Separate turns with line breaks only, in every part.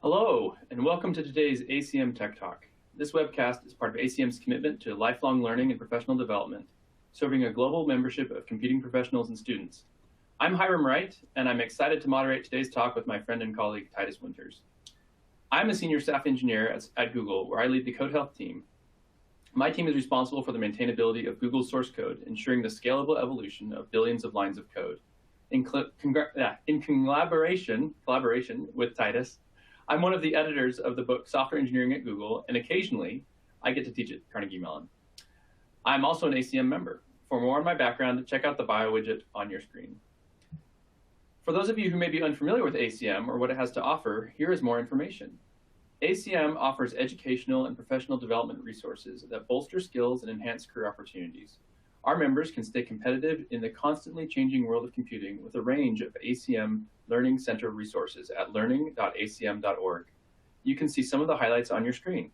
Hello, and welcome to today's ACM Tech Talk. This webcast is part of ACM's commitment to lifelong learning and professional development, serving a global membership of computing professionals and students. I'm Hiram Wright, and I'm excited to moderate today's talk with my friend and colleague, Titus Winters. I'm a senior staff engineer at Google, where I lead the Code Health team. My team is responsible for the maintainability of Google's source code, ensuring the scalable evolution of billions of lines of code. In collaboration with Titus, I'm one of the editors of the book Software Engineering at Google, and occasionally I get to teach at Carnegie Mellon. I'm also an ACM member. For more on my background, check out the bio widget on your screen. For those of you who may be unfamiliar with ACM or what it has to offer, here is more information. ACM offers educational and professional development resources that bolster skills and enhance career opportunities. Our members can stay competitive in the constantly changing world of computing with a range of ACM Learning Center resources at learning.acm.org. You can see some of the highlights on your screen.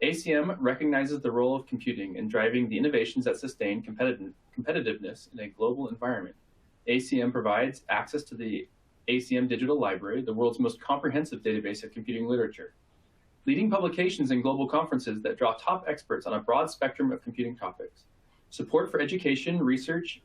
ACM recognizes the role of computing in driving the innovations that sustain competitiveness in a global environment. ACM provides access to the ACM Digital Library, the world's most comprehensive database of computing literature. Leading publications and global conferences that draw top experts on a broad spectrum of computing topics. Support for education, research,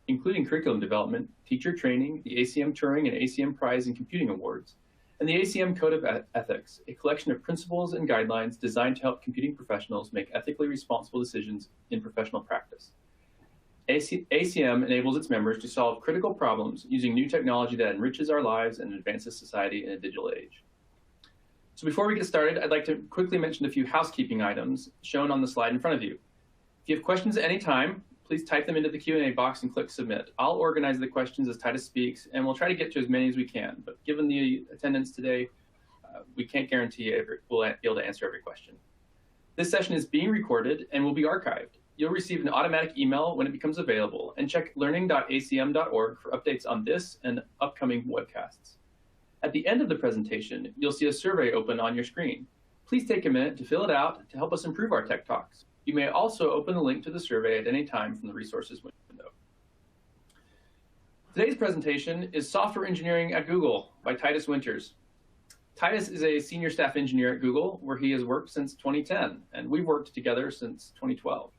including curriculum development, teacher training, the ACM Turing and ACM Prize in Computing Awards, and the ACM Code of Ethics, a collection of principles and guidelines designed to help computing professionals make ethically responsible decisions in professional practice. ACM enables its members to solve critical problems using new technology that enriches our lives and advances society in a digital age. So before we get started, I'd like to quickly mention a few housekeeping items shown on the slide in front of you. If you have questions at any time, please type them into the Q&A box and click Submit. I'll organize the questions as Titus speaks, and we'll try to get to as many as we can. But given the attendance today, we can't guarantee we'll be able to answer every question. This session is being recorded and will be archived. You'll receive an automatic email when it becomes available, and check learning.acm.org for updates on this and upcoming webcasts. At the end of the presentation, you'll see a survey open on your screen. Please take a minute to fill it out to help us improve our tech talks. You may also open the link to the survey at any time from the resources window. Today's presentation is Software Engineering at Google by Titus Winters. Titus is a senior staff engineer at Google, where he has worked since 2010, and we've worked together since 2012.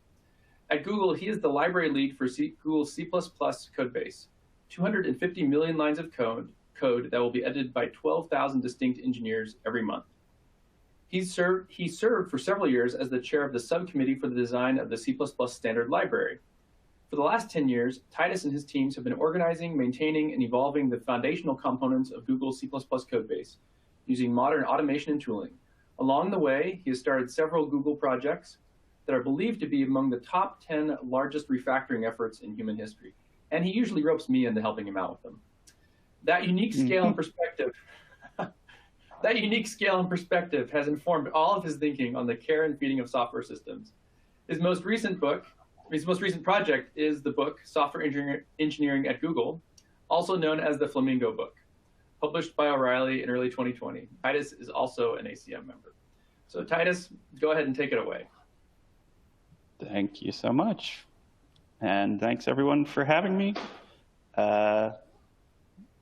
At Google, he is the library lead for Google's C++ codebase, 250 million lines of code that will be edited by 12,000 distinct engineers every month. He served for several years as the chair of the subcommittee for the design of the C++ standard library. For the last 10 years, Titus and his teams have been organizing, maintaining, and evolving the foundational components of Google's C++ codebase using modern automation and tooling. Along the way, he has started several Google projects that are believed to be among the top 10 largest refactoring efforts in human history. And he usually ropes me into helping him out with them. That unique scale and perspective has informed all of his thinking on the care and feeding of software systems. His most recent project is the book Software Engineering at Google, also known as the Flamingo book, published by O'Reilly in early 2020. Titus is also an ACM member. So Titus, go ahead and take it away.
Thank you so much. And thanks everyone for having me.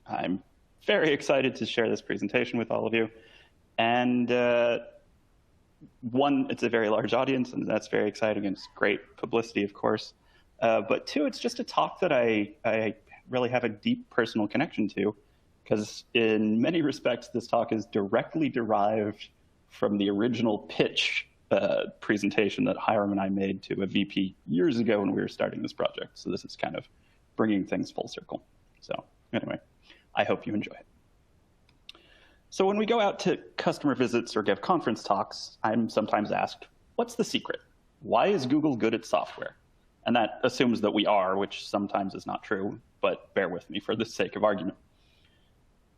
I'm very excited to share this presentation with all of you. And one, it's a very large audience, and that's very exciting, and it's great publicity, of course. But two, it's just a talk that I really have a deep personal connection to, because in many respects, this talk is directly derived from the original pitch presentation that Hiram and I made to a VP years ago when we were starting this project. So this is kind of bringing things full circle. So anyway, I hope you enjoy it. So when we go out to customer visits or give conference talks, I'm sometimes asked, what's the secret? Why is Google good at software? And that assumes that we are, which sometimes is not true, but bear with me for the sake of argument.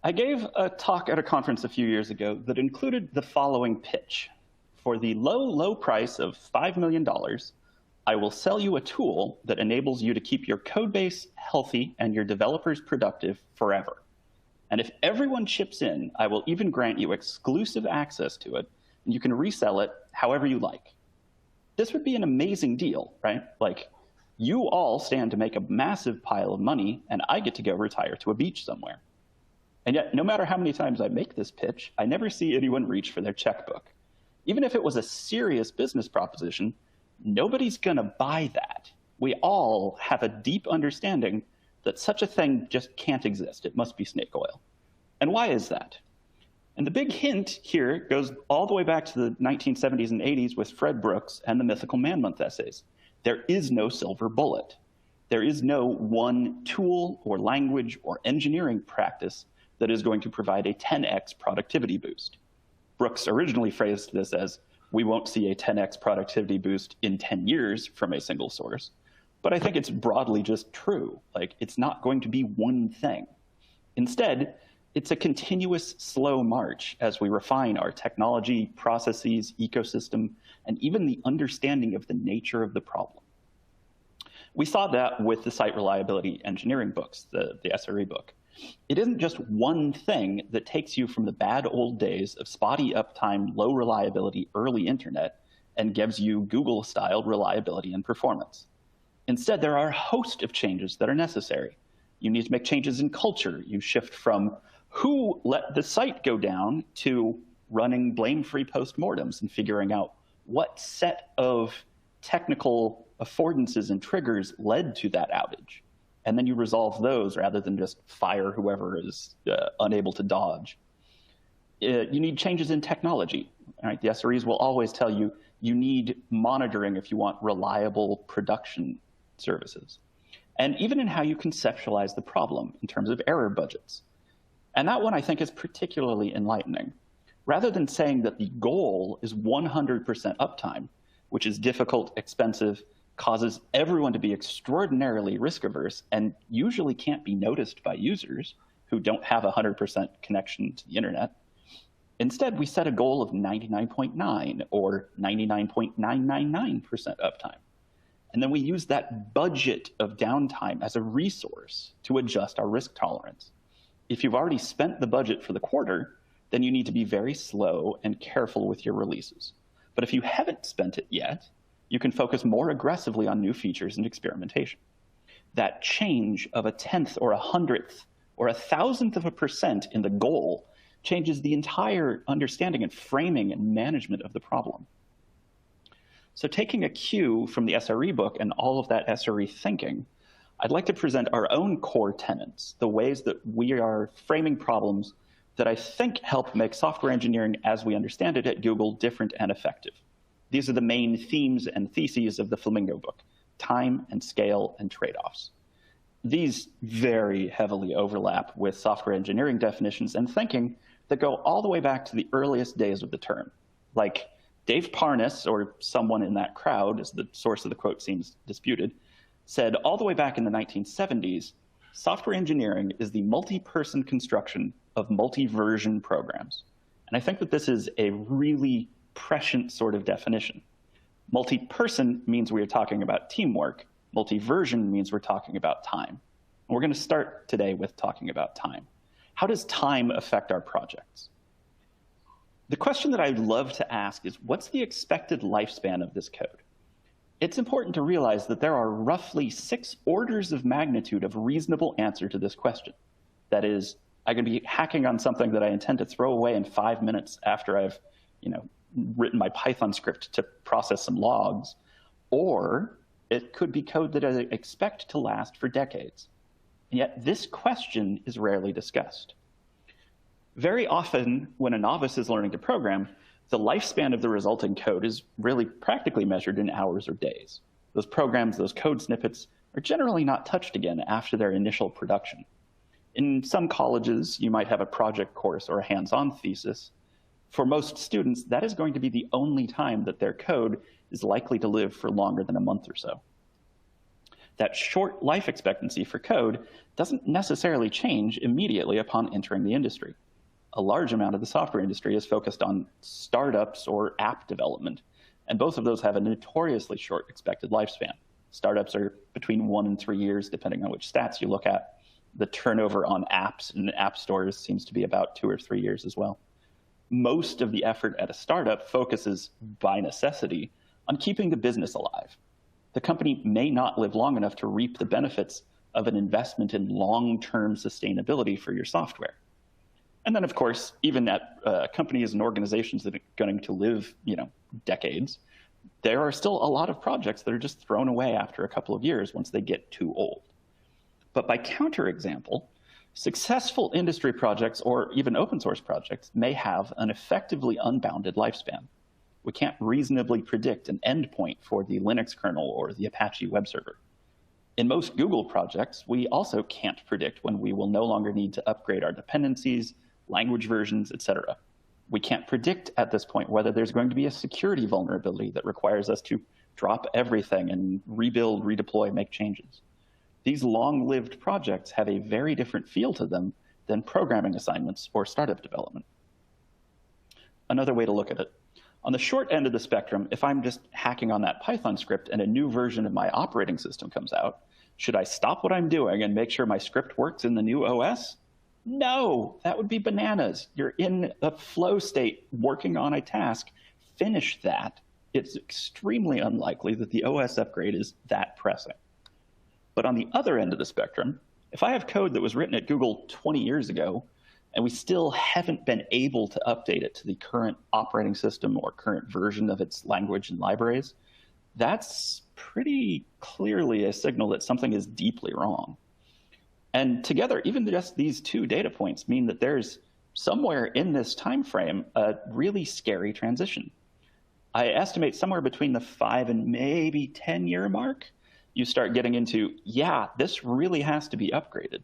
I gave a talk at a conference a few years ago that included the following pitch. For the low, low price of $5 million, I will sell you a tool that enables you to keep your code base healthy and your developers productive forever. And if everyone chips in, I will even grant you exclusive access to it, and you can resell it however you like. This would be an amazing deal, right? Like, you all stand to make a massive pile of money, and I get to go retire to a beach somewhere. And yet, no matter how many times I make this pitch, I never see anyone reach for their checkbook. Even if it was a serious business proposition, nobody's going to buy that. We all have a deep understanding that such a thing just can't exist. It must be snake oil. And why is that? And the big hint here goes all the way back to the 1970s and 80s with Fred Brooks and the Mythical Man-Month essays. There is no silver bullet. There is no one tool or language or engineering practice that is going to provide a 10x productivity boost. Brooks originally phrased this as, we won't see a 10x productivity boost in 10 years from a single source. But I think it's broadly just true. Like, it's not going to be one thing. Instead, it's a continuous slow march as we refine our technology, processes, ecosystem, and even the understanding of the nature of the problem. We saw that with the site reliability engineering books, the SRE book. It isn't just one thing that takes you from the bad old days of spotty uptime, low reliability, early internet, and gives you Google-style reliability and performance. Instead, there are a host of changes that are necessary. You need to make changes in culture. You shift from who let the site go down to running blame-free postmortems and figuring out what set of technical affordances and triggers led to that outage. And then you resolve those rather than just fire whoever is unable to dodge. You need changes in technology. All right, the SREs will always tell you you need monitoring if you want reliable production services. And even in how you conceptualize the problem in terms of error budgets. And that one I think is particularly enlightening. Rather than saying that the goal is 100% uptime, which is difficult, expensive, causes everyone to be extraordinarily risk averse and usually can't be noticed by users who don't have 100% connection to the internet. Instead, we set a goal of 99.9 or 99.999% uptime. And then we use that budget of downtime as a resource to adjust our risk tolerance. If you've already spent the budget for the quarter, then you need to be very slow and careful with your releases. But if you haven't spent it yet, you can focus more aggressively on new features and experimentation. That change of a 10th or a 100th or a 1,000% in the goal changes the entire understanding and framing and management of the problem. So taking a cue from the SRE book and all of that SRE thinking, I'd like to present our own core tenets, the ways that we are framing problems that I think help make software engineering as we understand it at Google different and effective. These are the main themes and theses of the Flamingo book: time and scale and trade-offs. These very heavily overlap with software engineering definitions and thinking that go all the way back to the earliest days of the term. Like Dave Parnas, or someone in that crowd, as the source of the quote seems disputed, said all the way back in the 1970s, software engineering is the multi-person construction of multi-version programs. And I think that this is a really prescient sort of definition. Multi-person means we are talking about teamwork. Multi-version means we're talking about time. And we're going to start today with talking about time. How does time affect our projects? The question that I'd love to ask is, what's the expected lifespan of this code? It's important to realize that there are roughly 6 orders of magnitude of reasonable answer to this question. That is, I can be hacking on something that I intend to throw away in 5 minutes after I've, written my Python script to process some logs, or it could be code that I expect to last for decades. And yet this question is rarely discussed. Very often, when a novice is learning to program, the lifespan of the resulting code is really practically measured in hours or days. Those programs, those code snippets, are generally not touched again after their initial production. In some colleges, you might have a project course or a hands-on thesis. For most students, that is going to be the only time that their code is likely to live for longer than a month or so. That short life expectancy for code doesn't necessarily change immediately upon entering the industry. A large amount of the software industry is focused on startups or app development, and both of those have a notoriously short expected lifespan. Startups are between 1 and 3 years, depending on which stats you look at. The turnover on apps in app stores seems to be about 2 or 3 years as well. Most of the effort at a startup focuses, by necessity, on keeping the business alive. The company may not live long enough to reap the benefits of an investment in long-term sustainability for your software. And then, of course, even at companies and organizations that are going to live, decades, there are still a lot of projects that are just thrown away after a couple of years once they get too old. But by counterexample, successful industry projects or even open source projects may have an effectively unbounded lifespan. We can't reasonably predict an endpoint for the Linux kernel or the Apache web server. In most Google projects, we also can't predict when we will no longer need to upgrade our dependencies, language versions, etc. We can't predict at this point whether there's going to be a security vulnerability that requires us to drop everything and rebuild, redeploy, make changes. These long-lived projects have a very different feel to them than programming assignments or startup development. Another way to look at it. On the short end of the spectrum, if I'm just hacking on that Python script and a new version of my operating system comes out, should I stop what I'm doing and make sure my script works in the new OS? No, that would be bananas. You're in a flow state working on a task. Finish that. It's extremely unlikely that the OS upgrade is that pressing. But on the other end of the spectrum, if I have code that was written at Google 20 years ago, and we still haven't been able to update it to the current operating system or current version of its language and libraries, that's pretty clearly a signal that something is deeply wrong. And together, even just these two data points mean that there's somewhere in this time frame a really scary transition. I estimate somewhere between the 5 and maybe 10-year mark, you start getting into, yeah, this really has to be upgraded.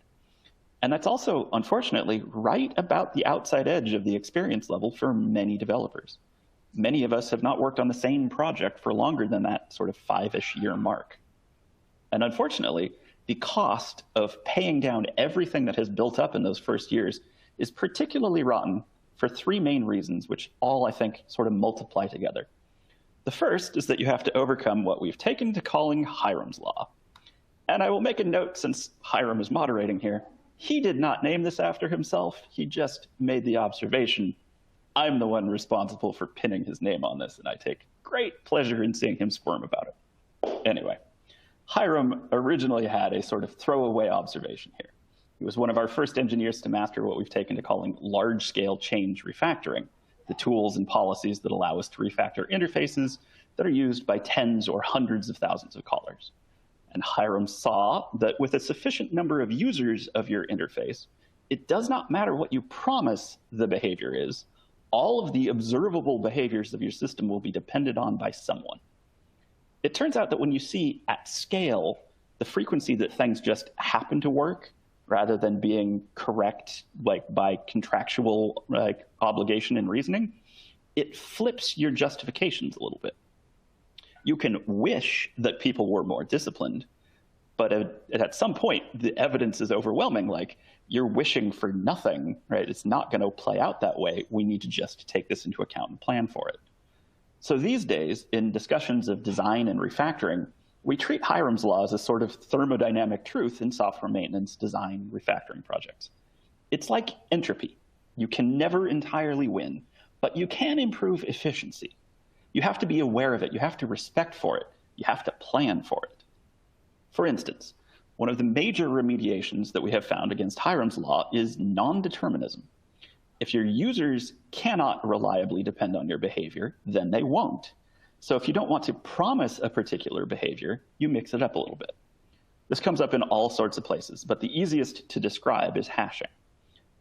And that's also, unfortunately, right about the outside edge of the experience level for many developers. Many of us have not worked on the same project for longer than that sort of 5-ish year mark. And unfortunately, the cost of paying down everything that has built up in those first years is particularly rotten for 3 main reasons, which all, I think, sort of multiply together. The first is that you have to overcome what we've taken to calling Hirams Law. And I will make a note, since Hiram is moderating here, he did not name this after himself. He just made the observation. I'm the one responsible for pinning his name on this, and I take great pleasure in seeing him squirm about it. Anyway, Hiram originally had a sort of throwaway observation here. He was one of our first engineers to master what we've taken to calling large-scale change refactoring, the tools and policies that allow us to refactor interfaces that are used by tens or hundreds of thousands of callers. And Hiram saw that with a sufficient number of users of your interface, it does not matter what you promise the behavior is. All of the observable behaviors of your system will be depended on by someone. It turns out that when you see at scale the frequency that things just happen to work rather than being correct by contractual obligation and reasoning, it flips your justifications a little bit. You can wish that people were more disciplined, but at some point, the evidence is overwhelming. Like, you're wishing for nothing, right? It's not going to play out that way. We need to just take this into account and plan for it. So these days, in discussions of design and refactoring, we treat Hirams Law as a sort of thermodynamic truth in software maintenance, design, refactoring projects. It's like entropy. You can never entirely win, but you can improve efficiency. You have to be aware of it. You have to respect for it. You have to plan for it. For instance, one of the major remediations that we have found against Hirams Law is nondeterminism. If your users cannot reliably depend on your behavior, then they won't. So if you don't want to promise a particular behavior, you mix it up a little bit. This comes up in all sorts of places, but the easiest to describe is hashing.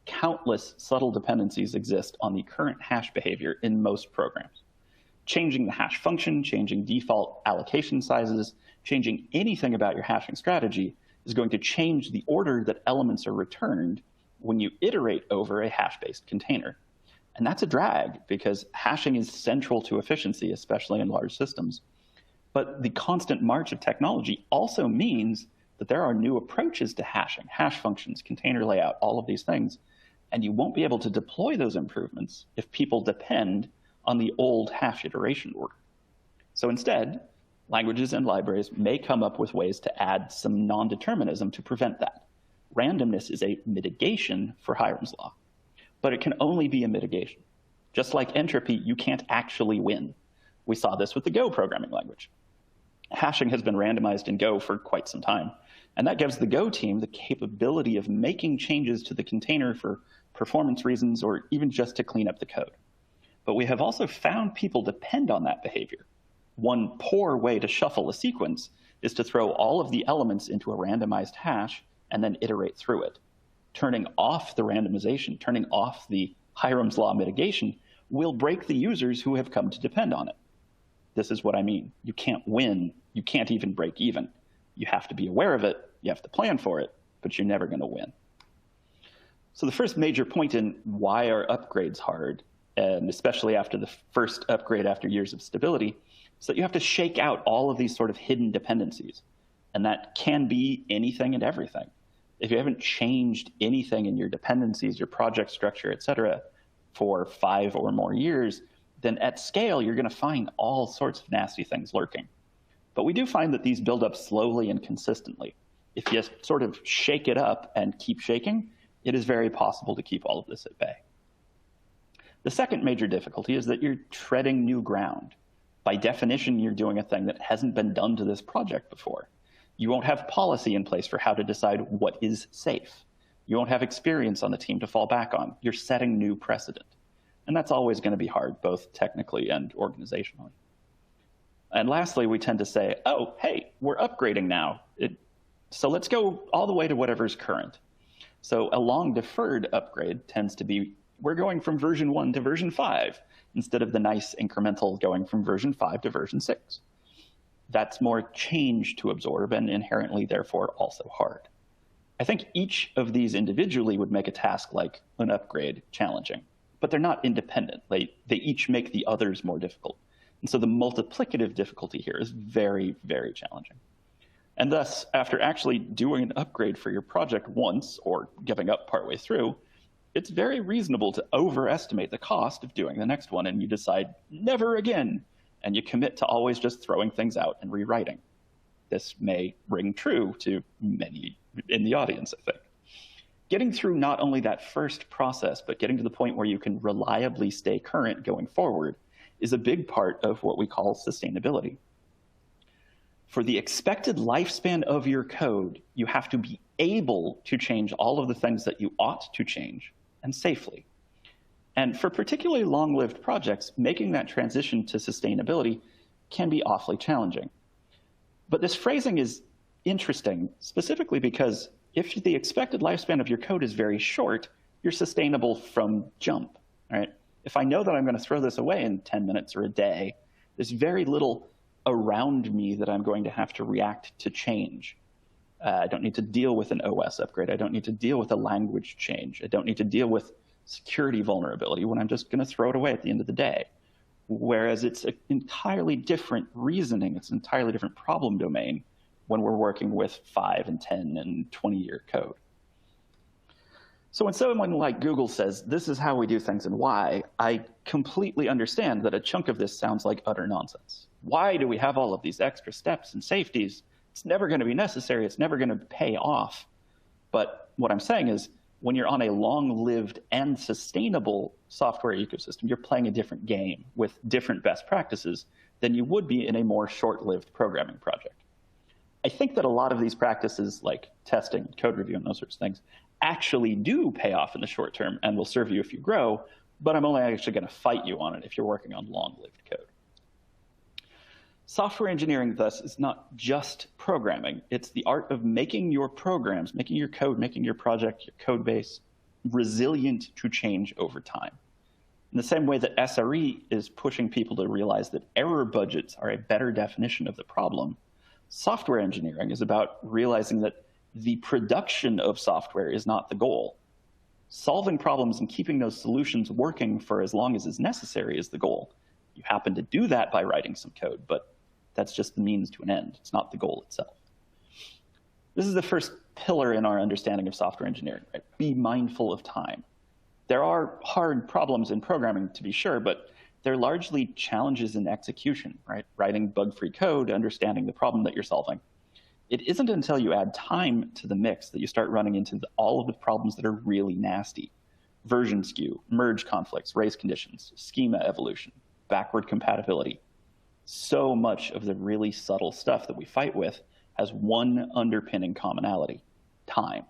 Countless subtle dependencies exist on the current hash behavior in most programs. Changing the hash function, changing default allocation sizes, changing anything about your hashing strategy is going to change the order that elements are returned when you iterate over a hash-based container. And that's a drag because hashing is central to efficiency, especially in large systems. But the constant march of technology also means that there are new approaches to hashing, hash functions, container layout, all of these things. And you won't be able to deploy those improvements if people depend on the old hash iteration order. So instead, languages and libraries may come up with ways to add some non-determinism to prevent that. Randomness is a mitigation for Hirams Law, but it can only be a mitigation. Just like entropy, you can't actually win. We saw this with the Go programming language. Hashing has been randomized in Go for quite some time, And that gives the Go team the capability of making changes to the container for performance reasons or even just to clean up the code. But we have also found people depend on that behavior. One poor way to shuffle a sequence is to throw all of the elements into a randomized hash and then iterate through it. Turning off the randomization, turning off the Hirams Law mitigation will break the users who have come to depend on it. This is what I mean. You can't win. You can't even break even. You have to be aware of it. You have to plan for it, but you're never going to win. So the first major point in why are upgrades hard, and especially after the first upgrade after years of stability, is that you have to shake out all of these sort of hidden dependencies. And that can be anything and everything. If you haven't changed anything in your dependencies, your project structure, et cetera, for 5 or more years, then at scale, you're going to find all sorts of nasty things lurking. But we do find that these build up slowly and consistently. If you sort of shake it up and keep shaking, it is very possible to keep all of this at bay. The second major difficulty is that you're treading new ground. By definition, you're doing a thing that hasn't been done to this project before. You won't have policy in place for how to decide what is safe. You won't have experience on the team to fall back on. You're setting new precedent. And that's always going to be hard, both technically and organizationally. And lastly, we tend to say, oh, hey, we're upgrading now. So let's go all the way to whatever's current. So a long deferred upgrade tends to be, we're going from version 1 to version 5, instead of the nice incremental going from version 5 to version 6. That's more change to absorb and inherently, therefore, also hard. I think each of these individually would make a task like an upgrade challenging, but they're not independent. They each make the others more difficult. And so the multiplicative difficulty here is very, very challenging. And thus, after actually doing an upgrade for your project once or giving up partway through, it's very reasonable to overestimate the cost of doing the next one, and you decide never again, and you commit to always just throwing things out and rewriting. This may ring true to many in the audience, I think. Getting through not only that first process, but getting to the point where you can reliably stay current going forward is a big part of what we call sustainability. For the expected lifespan of your code, you have to be able to change all of the things that you ought to change, and safely. And for particularly long-lived projects, making that transition to sustainability can be awfully challenging. But this phrasing is interesting, specifically because if the expected lifespan of your code is very short, you're sustainable from jump, right? If I know that I'm going to throw this away in 10 minutes or a day, there's very little around me that I'm going to have to react to change. I don't need to deal with an OS upgrade. I don't need to deal with a language change. I don't need to deal with security vulnerability when I'm just going to throw it away at the end of the day. Whereas it's an entirely different reasoning. It's an entirely different problem domain when we're working with 5 and 10 and 20-year code. So when someone like Google says, this is how we do things and why, I completely understand that a chunk of this sounds like utter nonsense. Why do we have all of these extra steps and safeties? It's never going to be necessary. It's never going to pay off. But what I'm saying is, when you're on a long-lived and sustainable software ecosystem, you're playing a different game with different best practices than you would be in a more short-lived programming project. I think that a lot of these practices, like testing, code review, and those sorts of things, actually do pay off in the short term and will serve you if you grow, but I'm only actually going to fight you on it if you're working on long-lived code. Software engineering, thus, is not just programming. It's the art of making your programs, making your code, making your project, your code base, resilient to change over time. In the same way that SRE is pushing people to realize that error budgets are a better definition of the problem, software engineering is about realizing that the production of software is not the goal. Solving problems and keeping those solutions working for as long as is necessary is the goal. You happen to do that by writing some code, but that's just the means to an end. It's not the goal itself. This is the first pillar in our understanding of software engineering, right? Be mindful of time. There are hard problems in programming, to be sure, but they're largely challenges in execution, right? Writing bug-free code, understanding the problem that you're solving. It isn't until you add time to the mix that you start running into all of the problems that are really nasty. Version skew, merge conflicts, race conditions, schema evolution, backward compatibility. So much of the really subtle stuff that we fight with has one underpinning commonality: time.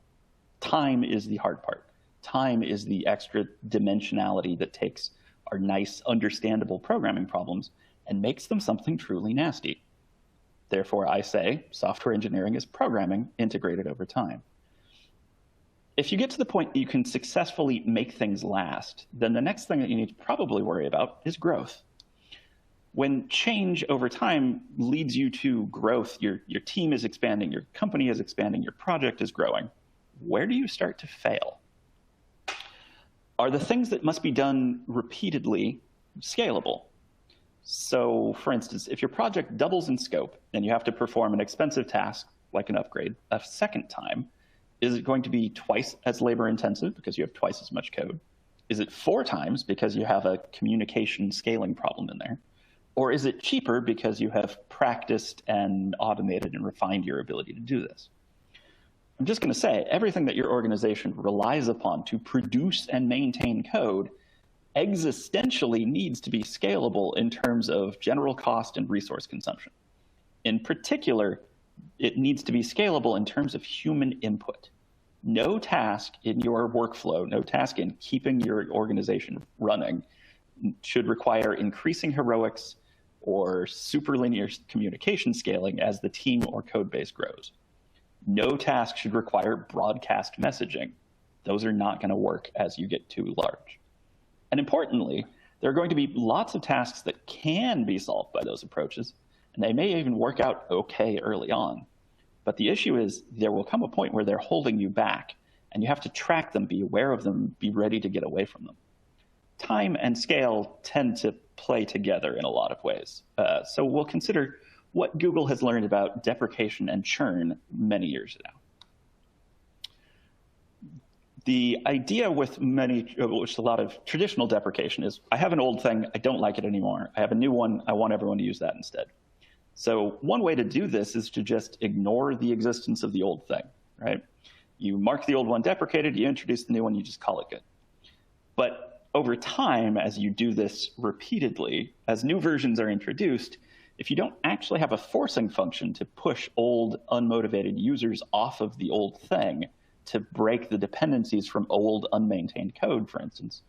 Time is the hard part. Time is the extra dimensionality that takes our nice, understandable programming problems and makes them something truly nasty. Therefore, I say software engineering is programming integrated over time. If you get to the point you can successfully make things last, then the next thing that you need to probably worry about is growth. When change over time leads you to growth, your team is expanding, your company is expanding, your project is growing, where do you start to fail? Are the things that must be done repeatedly scalable? So, for instance, if your project doubles in scope and you have to perform an expensive task, like an upgrade, a second time, is it going to be twice as labor intensive because you have twice as much code? Is it 4 times because you have a communication scaling problem in there? Or is it cheaper because you have practiced and automated and refined your ability to do this? I'm just going to say, everything that your organization relies upon to produce and maintain code existentially needs to be scalable in terms of general cost and resource consumption. In particular, it needs to be scalable in terms of human input. No task in your workflow, no task in keeping your organization running should require increasing heroics or superlinear communication scaling as the team or code base grows. No task should require broadcast messaging. Those are not going to work as you get too large. And importantly, there are going to be lots of tasks that can be solved by those approaches, and they may even work out okay early on. But the issue is there will come a point where they're holding you back, and you have to track them, be aware of them, be ready to get away from them. Time and scale tend to play together in a lot of ways. So we'll consider what Google has learned about deprecation and churn many years now. The idea with a lot of traditional deprecation is, I have an old thing, I don't like it anymore. I have a new one, I want everyone to use that instead. So one way to do this is to just ignore the existence of the old thing, right? You mark the old one deprecated, you introduce the new one, you just call it good. But over time, as you do this repeatedly, as new versions are introduced, if you don't actually have a forcing function to push old, unmotivated users off of the old thing, to break the dependencies from old, unmaintained code, for instance,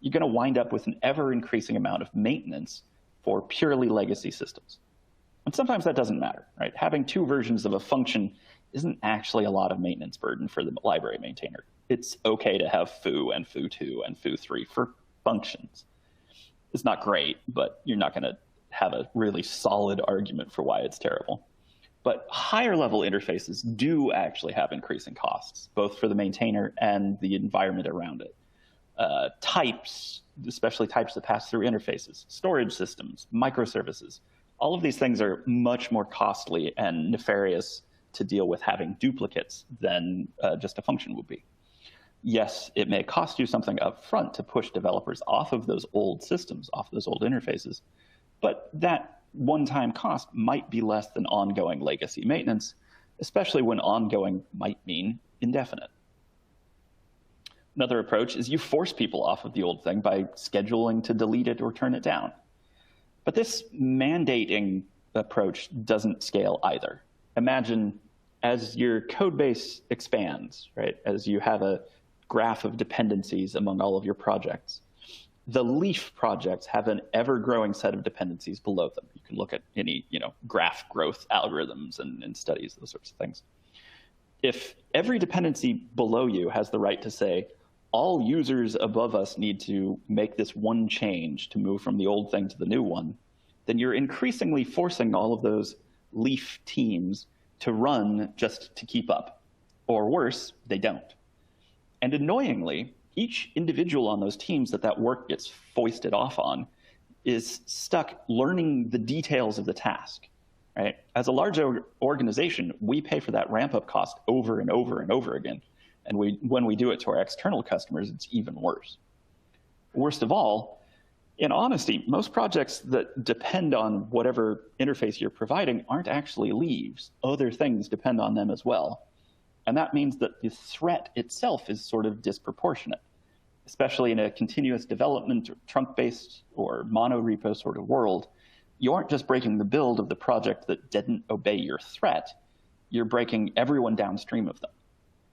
you're going to wind up with an ever-increasing amount of maintenance for purely legacy systems. And sometimes that doesn't matter, right? Having 2 versions of a function isn't actually a lot of maintenance burden for the library maintainer. It's okay to have foo and foo2 and foo3 for functions. It's not great, but you're not going to have a really solid argument for why it's terrible. But higher level interfaces do actually have increasing costs, both for the maintainer and the environment around it. Types, especially types that pass through interfaces, storage systems, microservices, all of these things are much more costly and nefarious to deal with having duplicates than just a function would be. Yes, it may cost you something up front to push developers off of those old systems, off of those old interfaces, but that one-time cost might be less than ongoing legacy maintenance, especially when ongoing might mean indefinite. Another approach is you force people off of the old thing by scheduling to delete it or turn it down. But this mandating approach doesn't scale either. Imagine as your code base expands, right, as you have a graph of dependencies among all of your projects, the leaf projects have an ever-growing set of dependencies below them. You can look at any graph growth algorithms and studies, those sorts of things. If every dependency below you has the right to say, all users above us need to make this one change to move from the old thing to the new one, then you're increasingly forcing all of those leaf teams to run just to keep up. Or worse, they don't. And annoyingly, each individual on those teams that work gets foisted off on is stuck learning the details of the task, right? As a large organization, we pay for that ramp-up cost over and over and over again. And when we do it to our external customers, it's even worse. Worst of all, in honesty, most projects that depend on whatever interface you're providing aren't actually leaves. Other things depend on them as well. And that means that the threat itself is sort of disproportionate, especially in a continuous development or trunk-based or mono-repo sort of world. You aren't just breaking the build of the project that didn't obey your threat. you're breaking everyone downstream of them.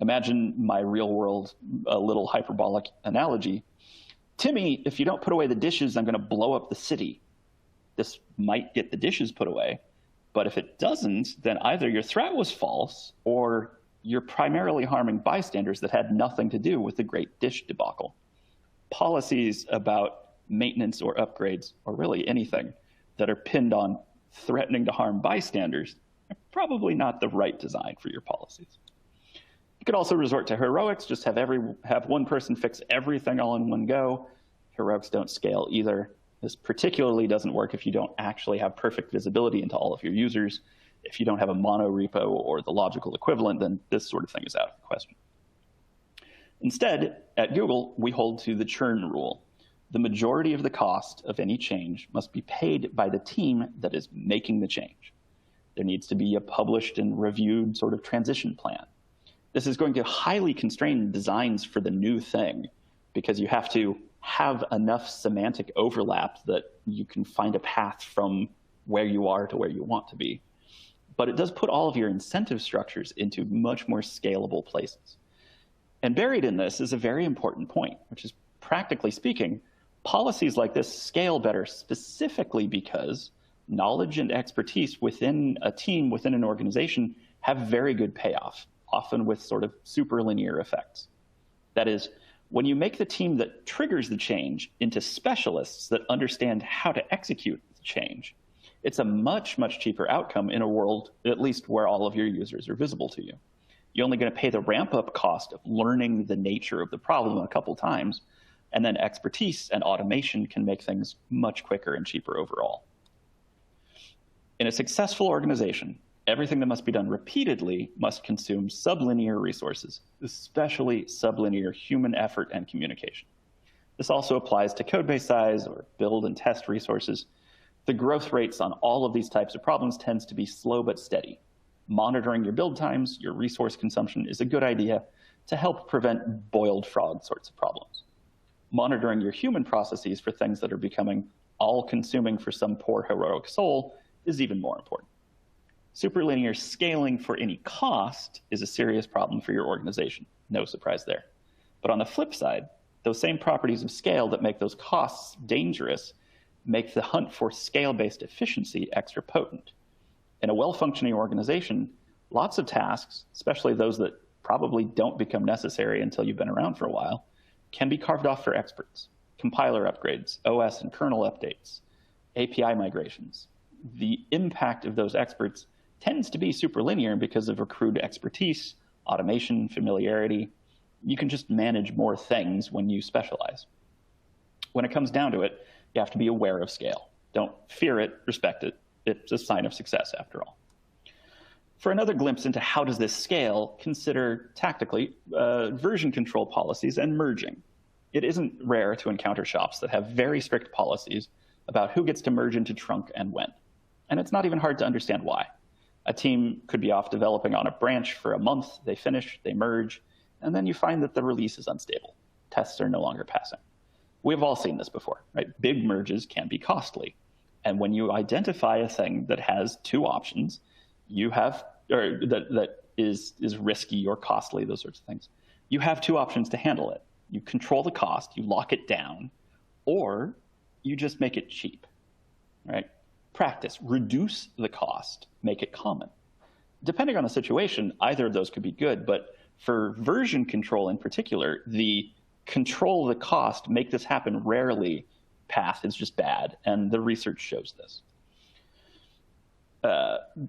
Imagine my real world, a little hyperbolic analogy. Timmy, if you don't put away the dishes, I'm going to blow up the city. This might get the dishes put away, but if it doesn't, then either your threat was false or you're primarily harming bystanders that had nothing to do with the great dish debacle. Policies about maintenance or upgrades, or really anything, that are pinned on threatening to harm bystanders are probably not the right design for your policies. You could also resort to heroics, just have one person fix everything all in one go. Heroics don't scale either. This particularly doesn't work if you don't actually have perfect visibility into all of your users. If you don't have a mono repo or the logical equivalent, then this sort of thing is out of the question. Instead, at Google, we hold to the churn rule. The majority of the cost of any change must be paid by the team that is making the change. There needs to be a published and reviewed sort of transition plan. This is going to highly constrain designs for the new thing because you have to have enough semantic overlap that you can find a path from where you are to where you want to be. But it does put all of your incentive structures into much more scalable places. And buried in this is a very important point, which is, practically speaking, policies like this scale better specifically because knowledge and expertise within a team, within an organization, have very good payoff, often with sort of superlinear effects. That is, when you make the team that triggers the change into specialists that understand how to execute the change, it's a much, much cheaper outcome in a world, at least where all of your users are visible to you. You're only going to pay the ramp-up cost of learning the nature of the problem a couple times, and then expertise and automation can make things much quicker and cheaper overall. In a successful organization, everything that must be done repeatedly must consume sublinear resources, especially sublinear human effort and communication. This also applies to codebase size or build and test resources. The growth rates on all of these types of problems tends to be slow but steady. Monitoring your build times, your resource consumption is a good idea to help prevent boiled frog sorts of problems. Monitoring your human processes for things that are becoming all-consuming for some poor heroic soul is even more important. Superlinear scaling for any cost is a serious problem for your organization. No surprise there. But on the flip side, those same properties of scale that make those costs dangerous make the hunt for scale-based efficiency extra potent. In a well-functioning organization, lots of tasks, especially those that probably don't become necessary until you've been around for a while, can be carved off for experts. Compiler upgrades, OS and kernel updates, API migrations. The impact of those experts tends to be superlinear because of accrued expertise, automation, familiarity. You can just manage more things when you specialize. When it comes down to it, you have to be aware of scale. Don't fear it, respect it. It's a sign of success after all. For another glimpse into how does this scale, consider tactically version control policies and merging. It isn't rare to encounter shops that have very strict policies about who gets to merge into trunk and when. And it's not even hard to understand why. A team could be off developing on a branch for a month, they finish, they merge, and then you find that the release is unstable. Tests are no longer passing. We've all seen this before, right? Big merges can be costly. And when you identify a thing that has two options, you have, or that is risky or costly, those sorts of things, you have two options to handle it. You control the cost, you lock it down, or you just make it cheap, right? Practice, reduce the cost, make it common. Depending on the situation, either of those could be good, but for version control in particular, the control the cost, make this happen rarely path is just bad, and the research shows this.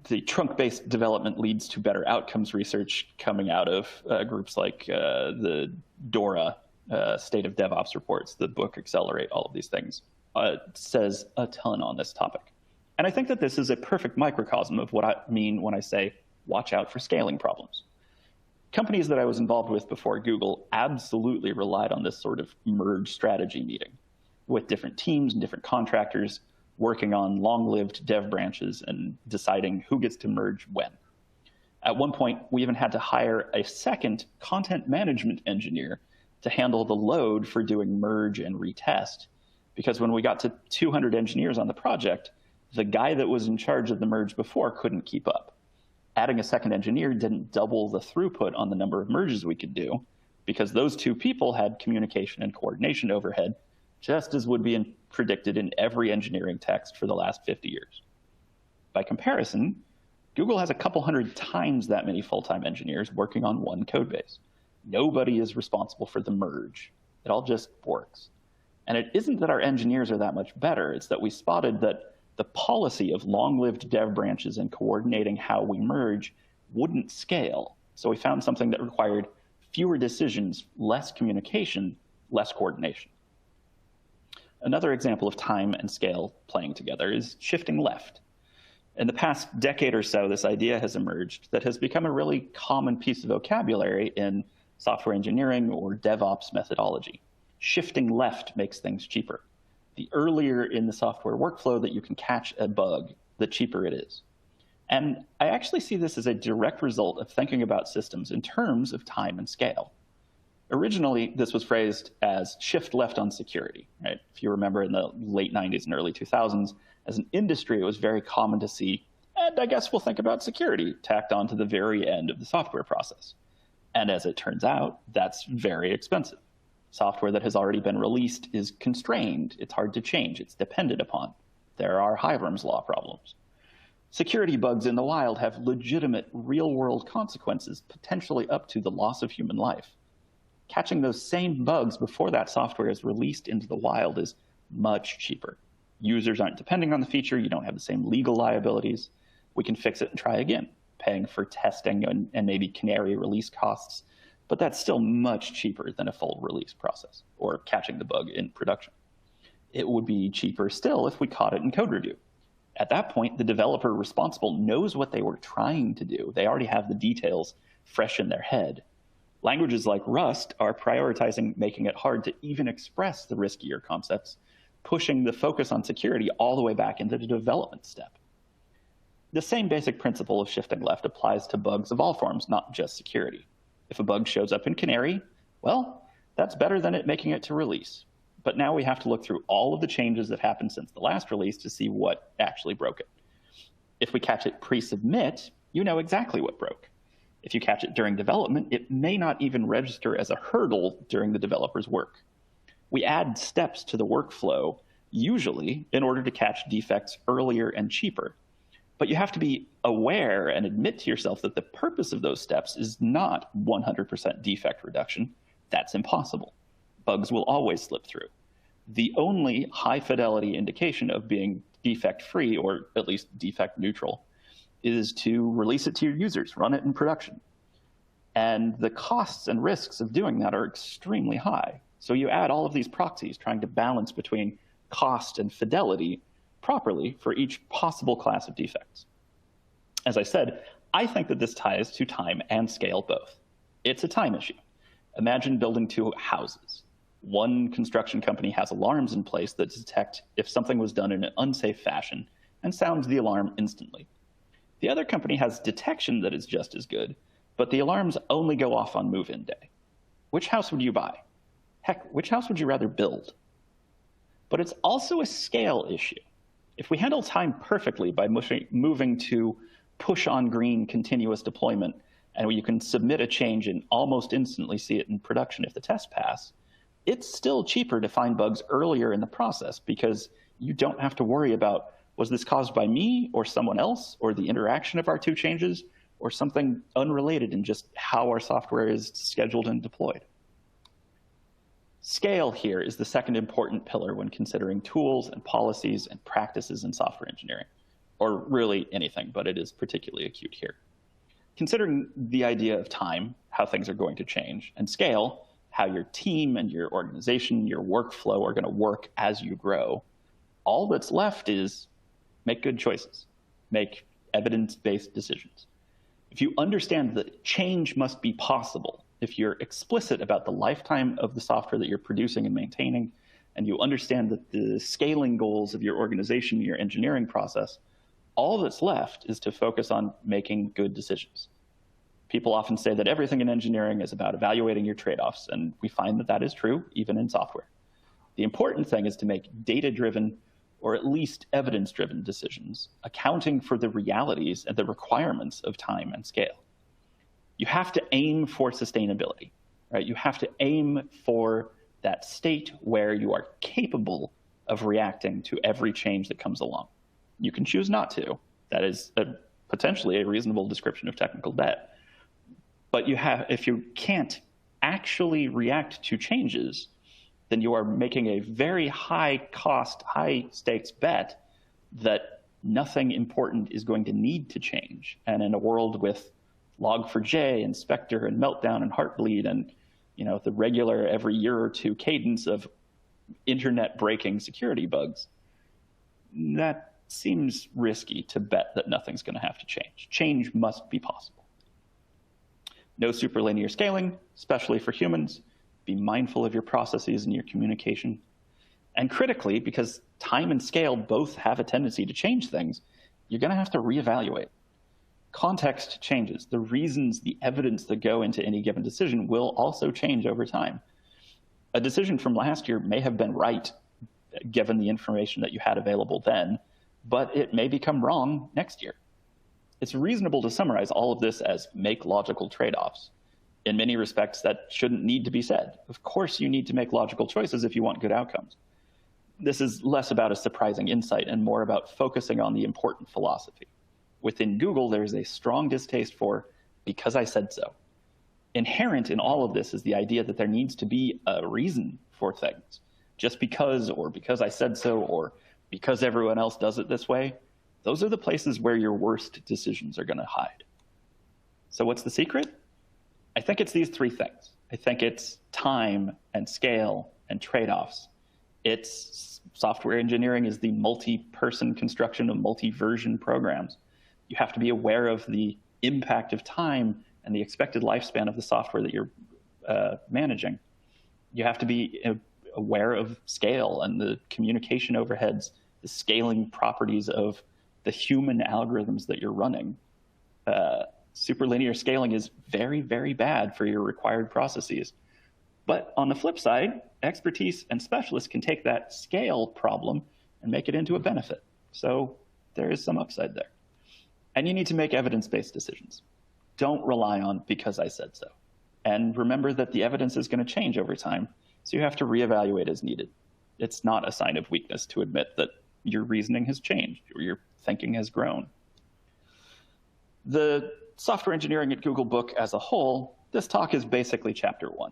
The trunk-based development leads to better outcomes research coming out of groups like the DORA State of DevOps reports, the book Accelerate, all of these things, says a ton on this topic. And I think that this is a perfect microcosm of what I mean when I say, watch out for scaling problems. Companies that I was involved with before Google absolutely relied on this sort of merge strategy meeting with different teams and different contractors working on long-lived dev branches and deciding who gets to merge when. At one point, we even had to hire a second content management engineer to handle the load for doing merge and retest, because when we got to 200 engineers on the project, the guy that was in charge of the merge before couldn't keep up. Adding a second engineer didn't double the throughput on the number of merges we could do, because those two people had communication and coordination overhead, just as would be predicted in every engineering text for the last 50 years. By comparison, Google has a couple hundred times that many full-time engineers working on one code base. Nobody is responsible for the merge. It all just works. And it isn't that our engineers are that much better, it's that we spotted that the policy of long-lived dev branches and coordinating how we merge wouldn't scale. So we found something that required fewer decisions, less communication, less coordination. Another example of time and scale playing together is shifting left. In the past decade or so, this idea has emerged that has become a really common piece of vocabulary in software engineering or DevOps methodology. Shifting left makes things cheaper. The earlier in the software workflow that you can catch a bug, the cheaper it is. And I actually see this as a direct result of thinking about systems in terms of time and scale. Originally, this was phrased as shift left on security, right? If you remember in the late 90s and early 2000s, as an industry, it was very common to see, and I guess we'll think about security tacked on to the very end of the software process. And as it turns out, that's very expensive. Software that has already been released is constrained. It's hard to change. It's depended upon. There are Hirams Law problems. Security bugs in the wild have legitimate real-world consequences, potentially up to the loss of human life. Catching those same bugs before that software is released into the wild is much cheaper. Users aren't depending on the feature. You don't have the same legal liabilities. We can fix it and try again, paying for testing and maybe canary release costs. But that's still much cheaper than a full release process or catching the bug in production. It would be cheaper still if we caught it in code review. At that point, the developer responsible knows what they were trying to do. They already have the details fresh in their head. Languages like Rust are prioritizing making it hard to even express the riskier concepts, pushing the focus on security all the way back into the development step. The same basic principle of shifting left applies to bugs of all forms, not just security. If a bug shows up in Canary, well, that's better than it making it to release. But now we have to look through all of the changes that happened since the last release to see what actually broke it. If we catch it pre-submit, you know exactly what broke. If you catch it during development, it may not even register as a hurdle during the developer's work. We add steps to the workflow, usually in order to catch defects earlier and cheaper. But you have to be aware and admit to yourself that the purpose of those steps is not 100% defect reduction. That's impossible. Bugs will always slip through. The only high-fidelity indication of being defect-free, or at least defect-neutral, is to release it to your users, run it in production. And the costs and risks of doing that are extremely high. So you add all of these proxies trying to balance between cost and fidelity properly for each possible class of defects. As I said, I think that this ties to time and scale both. It's a time issue. Imagine building two houses. One construction company has alarms in place that detect if something was done in an unsafe fashion and sounds the alarm instantly. The other company has detection that is just as good, but the alarms only go off on move-in day. Which house would you buy? Heck, which house would you rather build? But it's also a scale issue. If we handle time perfectly by moving to push-on-green continuous deployment, and you can submit a change and almost instantly see it in production if the tests pass, it's still cheaper to find bugs earlier in the process because you don't have to worry about, was this caused by me or someone else, or the interaction of our two changes, or something unrelated in just how our software is scheduled and deployed. Scale here is the second important pillar when considering tools and policies and practices in software engineering, or really anything, but it is particularly acute here. Considering the idea of time, how things are going to change, and scale, how your team and your organization, your workflow are going to work as you grow, all that's left is make good choices, make evidence-based decisions. If you understand that change must be possible, if you're explicit about the lifetime of the software that you're producing and maintaining, and you understand that the scaling goals of your organization, your engineering process, all that's left is to focus on making good decisions. People often say that everything in engineering is about evaluating your trade-offs, and we find that that is true even in software. The important thing is to make data-driven, or at least evidence-driven decisions, accounting for the realities and the requirements of time and scale. You have to aim for sustainability, right? You have to aim for that state where you are capable of reacting to every change that comes along. You can choose not to. That is potentially a reasonable description of technical debt. But if you can't actually react to changes, then you are making a very high cost, high stakes bet that nothing important is going to need to change. And in a world with log4j and Spectre and Meltdown and Heartbleed and the regular every year or two cadence of internet breaking security bugs, that seems risky to bet that nothing's going to have to change. Change must be possible. No superlinear scaling, especially for humans. Be mindful of your processes and your communication. And critically, because time and scale both have a tendency to change things, you're going to have to reevaluate. Context changes. The reasons, the evidence that go into any given decision will also change over time. A decision from last year may have been right, given the information that you had available then, but it may become wrong next year. It's reasonable to summarize all of this as make logical trade-offs. In many respects, that shouldn't need to be said. Of course, you need to make logical choices if you want good outcomes. This is less about a surprising insight and more about focusing on the important philosophy. Within Google, there is a strong distaste for because I said so. Inherent in all of this is the idea that there needs to be a reason for things. Just because, or because I said so, or because everyone else does it this way, those are the places where your worst decisions are going to hide. So what's the secret? I think it's these three things. I think it's time and scale and trade-offs. It's software engineering is the multi-person construction of multi-version programs. You have to be aware of the impact of time and the expected lifespan of the software that you're managing. You have to be aware of scale and the communication overheads, the scaling properties of the human algorithms that you're running. Superlinear scaling is very, very bad for your required processes. But on the flip side, expertise and specialists can take that scale problem and make it into a benefit. So there is some upside there. And you need to make evidence-based decisions. Don't rely on because I said so. And remember that the evidence is going to change over time, so you have to reevaluate as needed. It's not a sign of weakness to admit that your reasoning has changed or your thinking has grown. The Software Engineering at Google book as a whole, this talk is basically chapter 1.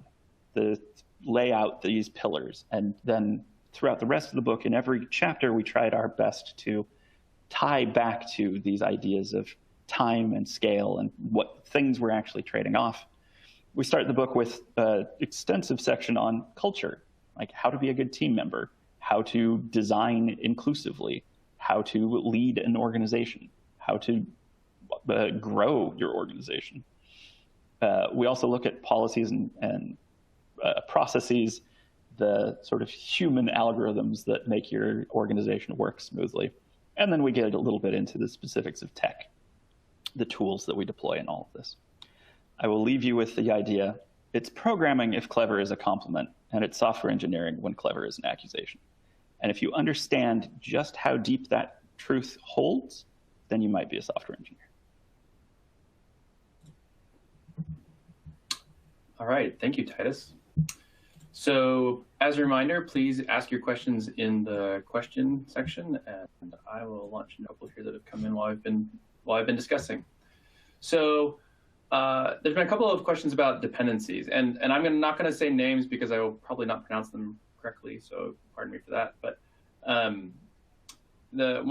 The lay out these pillars, and then throughout the rest of the book, in every chapter, we tried our best to tie back to these ideas of time and scale and what things we're actually trading off. We start the book with an extensive section on culture, like how to be a good team member, how to design inclusively, how to lead an organization, how to grow your organization. We also look at policies and processes, the sort of human algorithms that make your organization work smoothly. And then we get a little bit into the specifics of tech, the tools that we deploy in all of this. I will leave you with the idea, it's programming if clever is a compliment, and it's software engineering when clever is an accusation. And if you understand just how deep that truth holds, then you might be a software engineer.
All right, thank you, Titus. So as a reminder, please ask your questions in the question section, and I will launch a couple here that have come in while I've been discussing. So there's been a couple of questions about dependencies, and I'm not going to say names because I will probably not pronounce them correctly, so pardon me for that. But one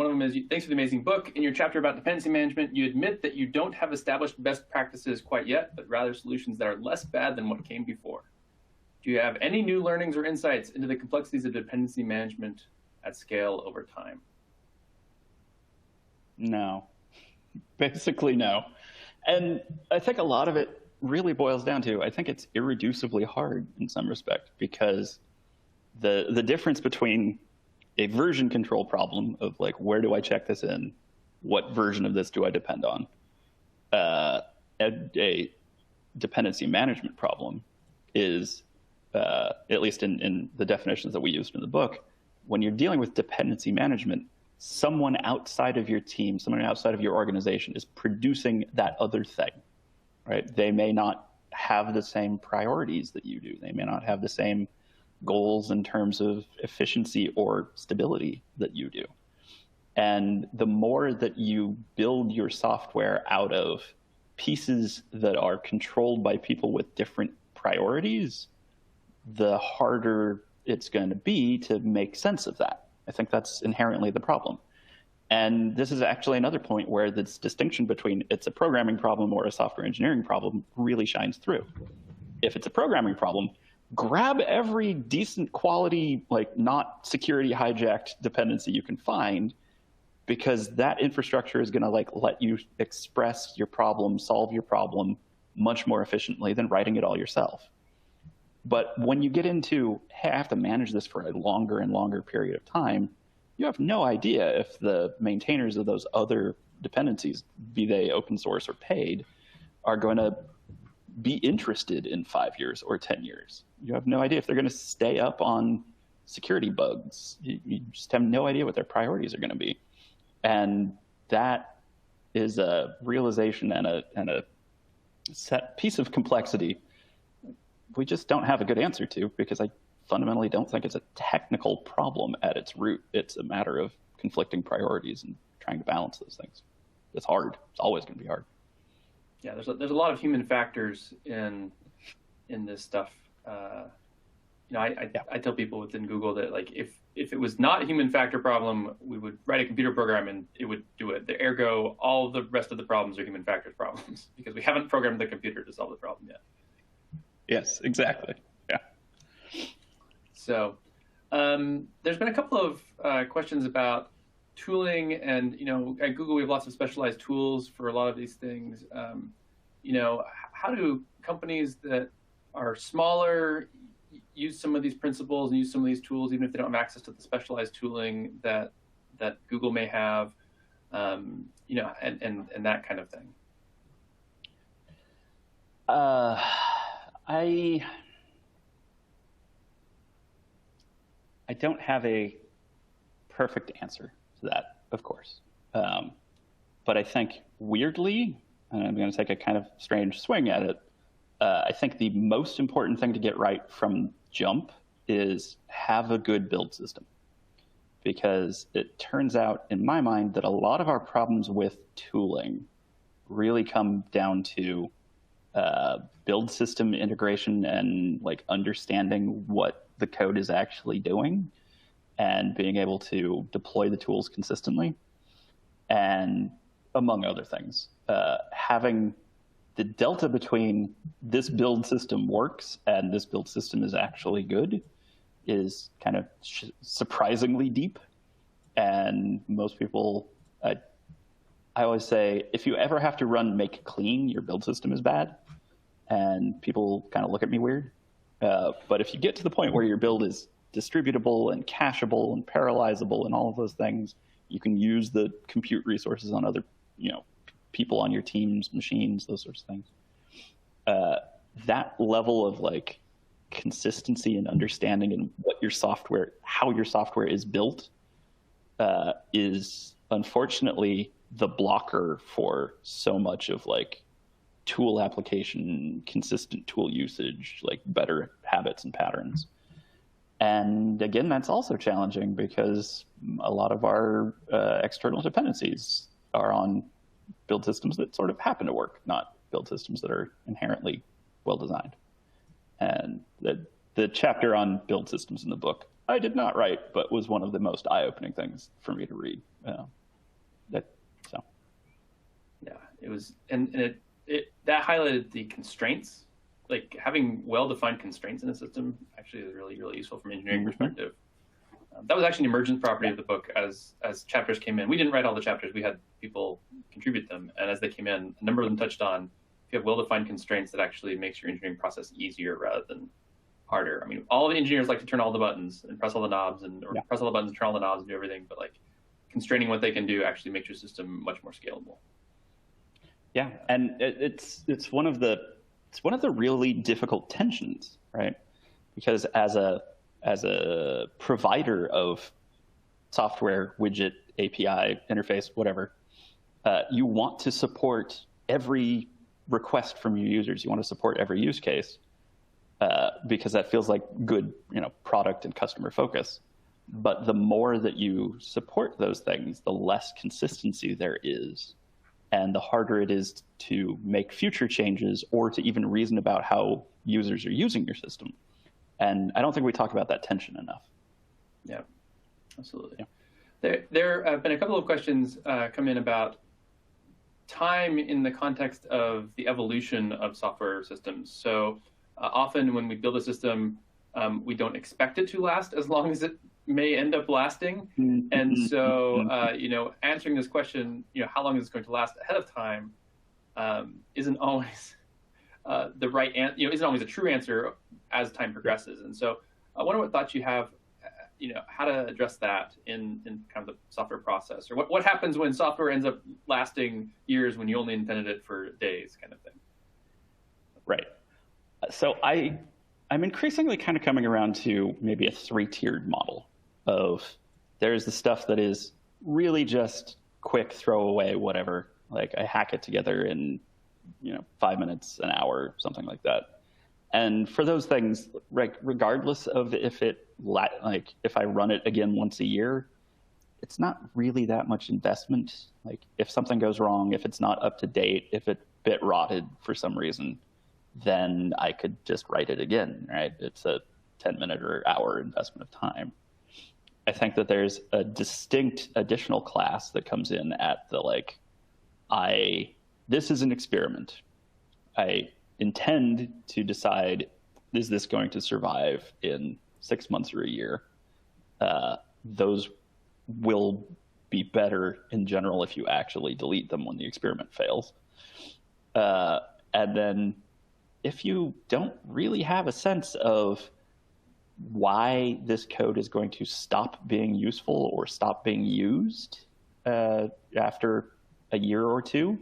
of them is, thanks for the amazing book. In your chapter about dependency management, you admit that you don't have established best practices quite yet, but rather solutions that are less bad than what came before. Do you have any new learnings or insights into the complexities of dependency management at scale over time?
No, basically no. And I think a lot of it really boils down to, I think it's irreducibly hard in some respect, because the difference between a version control problem of like, where do I check this in? What version of this do I depend on? A dependency management problem is, at least in the definitions that we used in the book, when you're dealing with dependency management, someone outside of your team, someone outside of your organization is producing that other thing, right? They may not have the same priorities that you do. They may not have the same goals in terms of efficiency or stability that you do. And the more that you build your software out of pieces that are controlled by people with different priorities, the harder it's going to be to make sense of that. I think that's inherently the problem. And this is actually another point where this distinction between it's a programming problem or a software engineering problem really shines through. If it's a programming problem, grab every decent quality, like not security hijacked dependency you can find, because that infrastructure is going to like let you express your problem, solve your problem much more efficiently than writing it all yourself. But when you get into, hey, I have to manage this for a longer and longer period of time, you have no idea if the maintainers of those other dependencies, be they open source or paid, are going to be interested in 5 years or 10 years. You have no idea if they're going to stay up on security bugs. You just have no idea what their priorities are going to be. And that is a realization and a set piece of complexity we just don't have a good answer to, because I fundamentally don't think it's a technical problem at its root. It's a matter of conflicting priorities and trying to balance those things. It's hard. It's always going to be hard.
Yeah, there's a lot of human factors in this stuff. I tell people within Google that like if it was not a human factor problem, we would write a computer program and it would do it. Ergo, all the rest of the problems are human factors problems because we haven't programmed the computer to solve the problem yet.
Yes, exactly. Yeah.
So there's been a couple of questions about tooling, and at Google we have lots of specialized tools for a lot of these things. How do companies that are smaller use some of these principles and use some of these tools, even if they don't have access to the specialized tooling that Google may have, and that kind of thing?
I don't have a perfect answer to that, of course. But I think weirdly, and I'm going to take a kind of strange swing at it, I think the most important thing to get right from jump is have a good build system. Because it turns out, in my mind, that a lot of our problems with tooling really come down to build system integration and like understanding what the code is actually doing and being able to deploy the tools consistently, and among other things. Having the delta between this build system works and this build system is actually good is kind of surprisingly deep. And most people, I always say, if you ever have to run make clean, your build system is bad. And people kind of look at me weird. But if you get to the point where your build is distributable and cacheable and parallelizable and all of those things, you can use the compute resources on other, people on your team's machines, those sorts of things. That level of like consistency and understanding and what your software, how your software is built, is unfortunately the blocker for so much of like tool application, consistent tool usage, like better habits and patterns. And again, that's also challenging because a lot of our external dependencies are on build systems that sort of happen to work, not build systems that are inherently well designed. And the chapter on build systems in the book, I did not write, but was one of the most eye-opening things for me to read.
Yeah, it was, and it that highlighted the constraints. Like having well-defined constraints in a system actually is really, really useful from an engineering perspective. That was actually an emergent property of the book as chapters came in. We didn't write all the chapters. We had people contribute them. And as they came in, a number of them touched on, if you have well-defined constraints, that actually makes your engineering process easier rather than harder. I mean, all the engineers like to turn all the buttons and press all the knobs or press all the buttons and turn all the knobs and do everything. But like constraining what they can do actually makes your system much more scalable. Yeah,
and it's one of the really difficult tensions, right? Because as a as a provider of software, widget, API, interface, whatever, you want to support every request from your users. You want to support every use case because that feels like good, product and customer focus. But the more that you support those things, the less consistency there is, and the harder it is to make future changes or to even reason about how users are using your system. And I don't think we talk about that tension enough.
Yeah, absolutely. Yeah. There have been a couple of questions come in about time in the context of the evolution of software systems. So often when we build a system, we don't expect it to last as long as it may end up lasting. And so, answering this question, how long is it going to last ahead of time, isn't always the right answer, isn't always a true answer as time progresses. And so I wonder what thoughts you have, how to address that in kind of the software process, or what happens when software ends up lasting years when you only intended it for days, kind of thing.
Right. So I'm increasingly kind of coming around to maybe a three-tiered model of there's the stuff that is really just quick, throw away, whatever. Like I hack it together in, 5 minutes, an hour, something like that. And for those things, regardless of if I run it again once a year, it's not really that much investment. Like if something goes wrong, if it's not up to date, if it bit rotted for some reason, then I could just write it again, right? It's a 10-minute or hour investment of time. I think that there's a distinct additional class that comes in at the this is an experiment. I intend to decide, is this going to survive in 6 months or a year? Those will be better in general if you actually delete them when the experiment fails. And then if you don't really have a sense of why this code is going to stop being useful or stop being used after a year or two,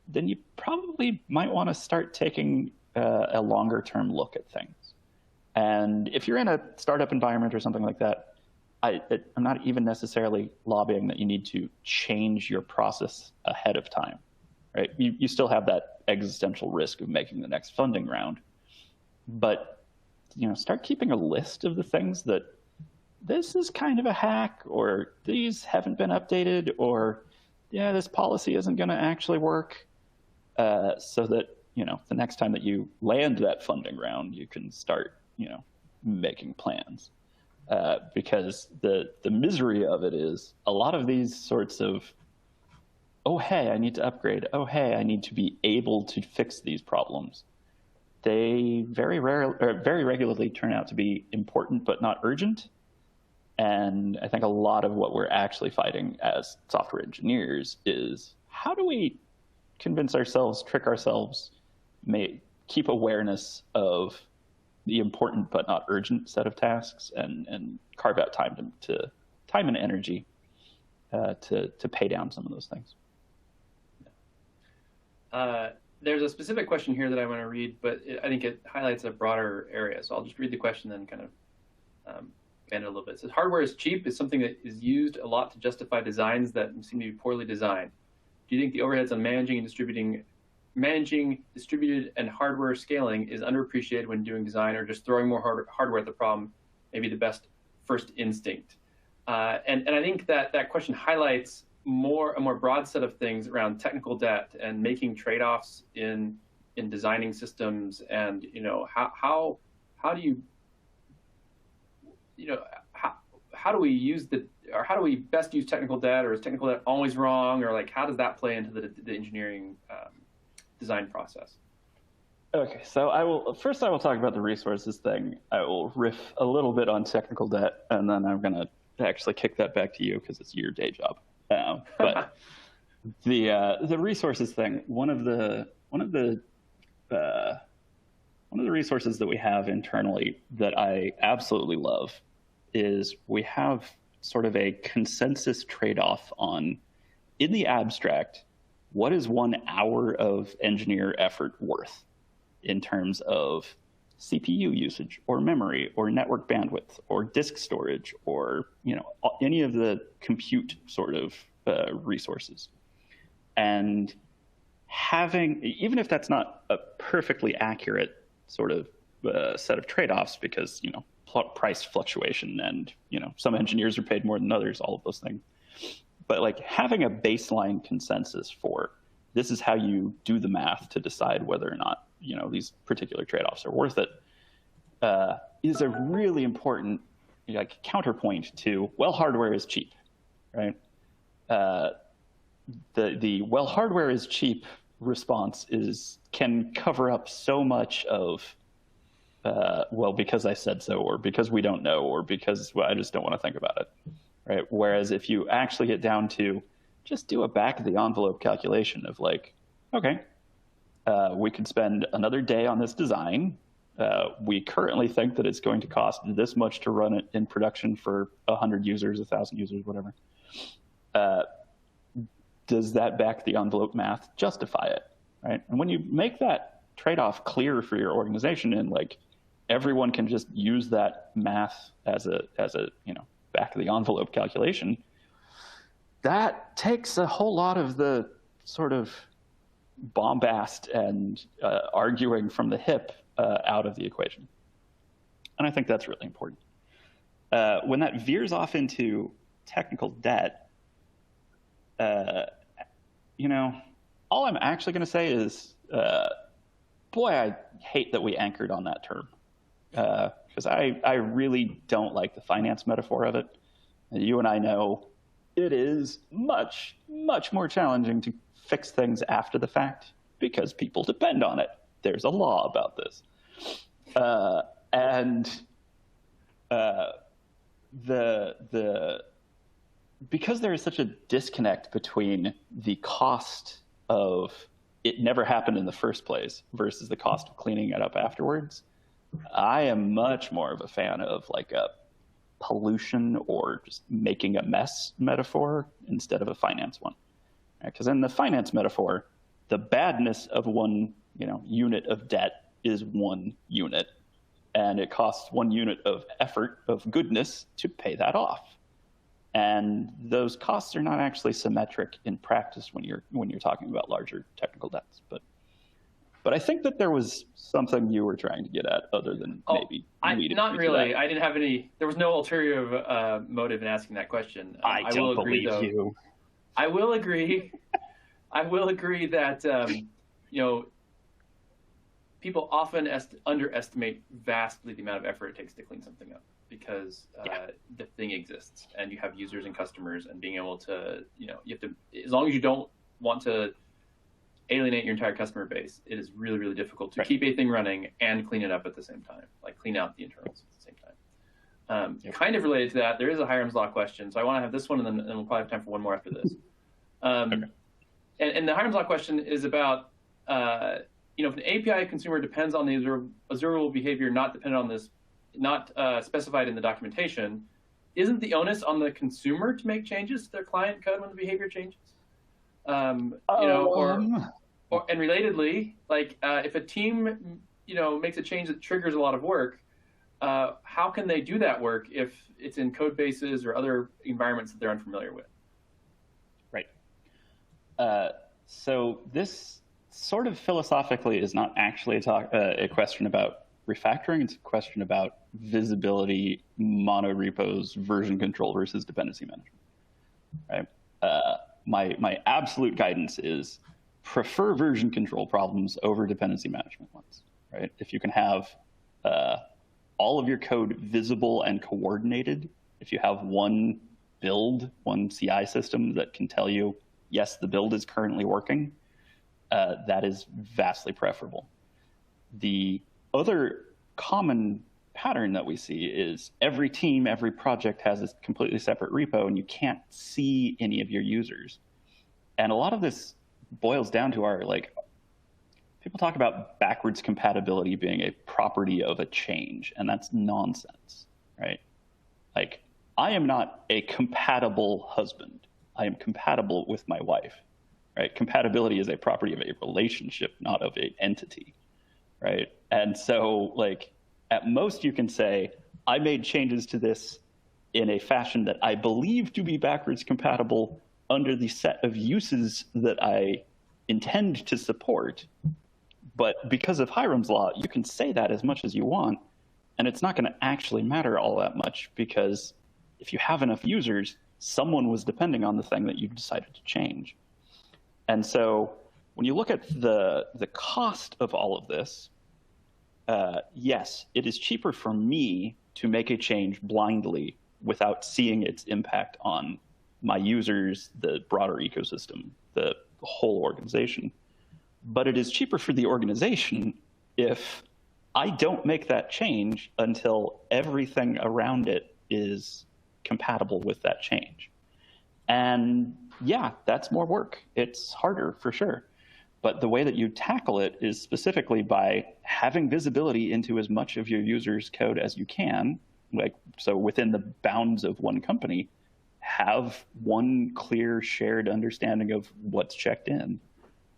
then you probably might want to start taking a longer-term look at things. And if you're in a startup environment or something like that, I'm not even necessarily lobbying that you need to change your process ahead of time, right? You still have that existential risk of making the next funding round. But start keeping a list of the things that this is kind of a hack, or these haven't been updated, or this policy isn't going to actually work, so that the next time that you land that funding round, you can start making plans. Because the misery of it is a lot of these sorts of, oh hey, I need to upgrade, oh hey, I need to be able to fix these problems, they very regularly turn out to be important but not urgent. And I think a lot of what we're actually fighting as software engineers is how do we convince ourselves, trick ourselves, keep awareness of the important but not urgent set of tasks, and carve out time and energy to pay down some of those things.
There's a specific question here that I want to read, but I think it highlights a broader area. So I'll just read the question and then kind of expand it a little bit. It says, hardware is cheap is something that is used a lot to justify designs that seem to be poorly designed. Do you think the overheads on managing, distributed, and hardware scaling is underappreciated when doing design, or just throwing more hardware at the problem may be the best first instinct? And I think that question highlights a more broad set of things around technical debt and making trade-offs in designing systems, and how do we use how do we best use technical debt, or is technical debt always wrong, or how does that play into the engineering design process?
Okay, so I will talk about the resources thing. I will riff a little bit on technical debt, and then I'm going to actually kick that back to you because it's your day job. But the resources thing, one of the resources that we have internally that I absolutely love is we have sort of a consensus trade-off on, in the abstract, what is 1 hour of engineer effort worth in terms of CPU usage or memory or network bandwidth or disk storage or any of the compute sort of resources. And having, even if that's not a perfectly accurate sort of set of trade-offs, because price fluctuation and some engineers are paid more than others, all of those things, but like having a baseline consensus for this is how you do the math to decide whether or not these particular trade-offs are worth it is a really important counterpoint to, well, hardware is cheap, right? The well, hardware is cheap response can cover up so much of well, because I said so, or because we don't know, or because I just don't want to think about it, right? Whereas if you actually get down to just do a back of the envelope calculation of like, okay, we could spend another day on this design. We currently think that it's going to cost this much to run it in production for 100 users, 1,000 users, whatever. Does that back the envelope math justify it, right? And when you make that trade-off clear for your organization and like everyone can just use that math as a back of the envelope calculation, that takes a whole lot of the sort of bombast and arguing from the hip out of the equation. And I think that's really important. When that veers off into technical debt, all I'm actually going to say is, boy, I hate that we anchored on that term, because I really don't like the finance metaphor of it. You and I know it is much, much more challenging to fix things after the fact because people depend on it. There's a law about this. Because there is such a disconnect between the cost of it never happened in the first place versus the cost of cleaning it up afterwards, I am much more of a fan of like a pollution or just making a mess metaphor instead of a finance one. Because in the finance metaphor, the badness of one unit of debt is one unit, and it costs 1 unit of effort of goodness to pay that off. And those costs are not actually symmetric in practice when you're talking about larger technical debts. But I think that there was something you were trying to get at other than maybe.
Not really. I didn't have any. There was no ulterior motive in asking that question.
I don't believe you.
I will agree. I will agree that people often underestimate vastly the amount of effort it takes to clean something up, because the thing exists and you have users and customers, and being able to, you have to, as long as you don't want to alienate your entire customer base, it is really, really difficult to keep a thing running and clean it up at the same time, like clean out the internals at the same time. Kind of related to that, there is a Hirams Law question. So I want to have this one, and then we'll probably have time for one more after this. And the Hirams Law question is about, if an API consumer depends on the observable behavior not dependent on this, not specified in the documentation, isn't the onus on the consumer to make changes to their client code when the behavior changes? And relatedly, like if a team, makes a change that triggers a lot of work, how can they do that work if it's in code bases or other environments that they're unfamiliar with?
Right. So this sort of philosophically is not actually a question about refactoring. It's a question about visibility, monorepos, version control versus dependency management. Right. My absolute guidance is prefer version control problems over dependency management ones. Right. If you can have all of your code visible and coordinated, if you have one build, one CI system that can tell you, yes, the build is currently working, that is vastly preferable. The other common pattern that we see is every team, every project has a completely separate repo, and you can't see any of your users. And a lot of this boils down to our, people talk about backwards compatibility being a property of a change, and that's nonsense, right? Like, I am not a compatible husband. I am compatible with my wife, right? Compatibility is a property of a relationship, not of an entity. right? And so like at most you can say, I made changes to this in a fashion that I believe to be backwards compatible under the set of uses that I intend to support. But because of Hirams Law, you can say that as much as you want, and it's not going to actually matter all that much, because if you have enough users, someone was depending on the thing that you decided to change. And so when you look at the cost of all of this, yes, it is cheaper for me to make a change blindly without seeing its impact on my users, the broader ecosystem, the whole organization. But it is cheaper for the organization if I don't make that change until everything around it is compatible with that change. And yeah, that's more work. It's harder for sure. But the way that you tackle it is specifically by having visibility into as much of your users' code as you can. Like, so within the bounds of one company, have one clear shared understanding of what's checked in,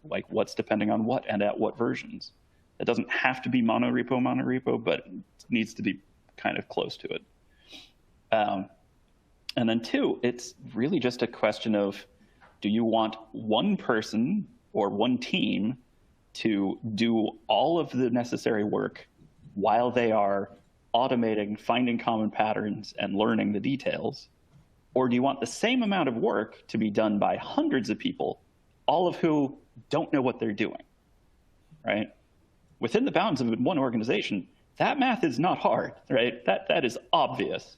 like what's depending on what and at what versions. It doesn't have to be monorepo, but it needs to be kind of close to it. And then two, it's really just a question of, do you want one person or one team to do all of the necessary work while they are automating, finding common patterns, and learning the details? Or do you want the same amount of work to be done by hundreds of people, all of who don't know what they're doing, right? Within the bounds of one organization, that math is not hard, right? That is obvious,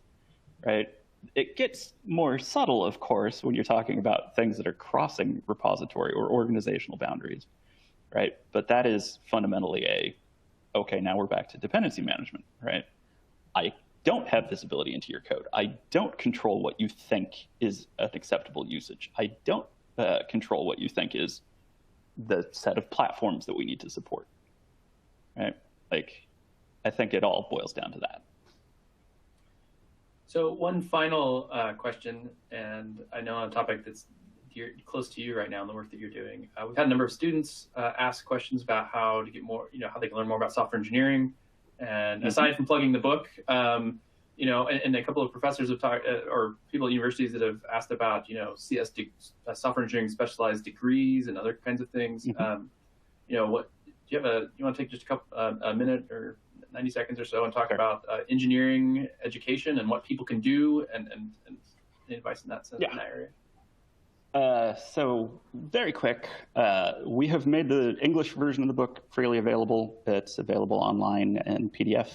right? It gets more subtle, of course, when you're talking about things that are crossing repository or organizational boundaries, right? But that is fundamentally okay, now we're back to dependency management, right? I don't have visibility into your code. I don't control what you think is an acceptable usage. I don't control what you think is the set of platforms that we need to support, right? Like, I think it all boils down to that.
So one final question, and I know on a topic that's close to you right now in the work that you're doing. We've had a number of students ask questions about how to get more, how they can learn more about software engineering. And aside from plugging the book, and a couple of professors have talked, or people at universities that have asked about, software engineering specialized degrees and other kinds of things. What do you have you want to take just a minute or 90 seconds or so and talk about engineering education and what people can do and advice in that sense, in that area?
So very quick, we have made the English version of the book freely available. It's available online in PDF.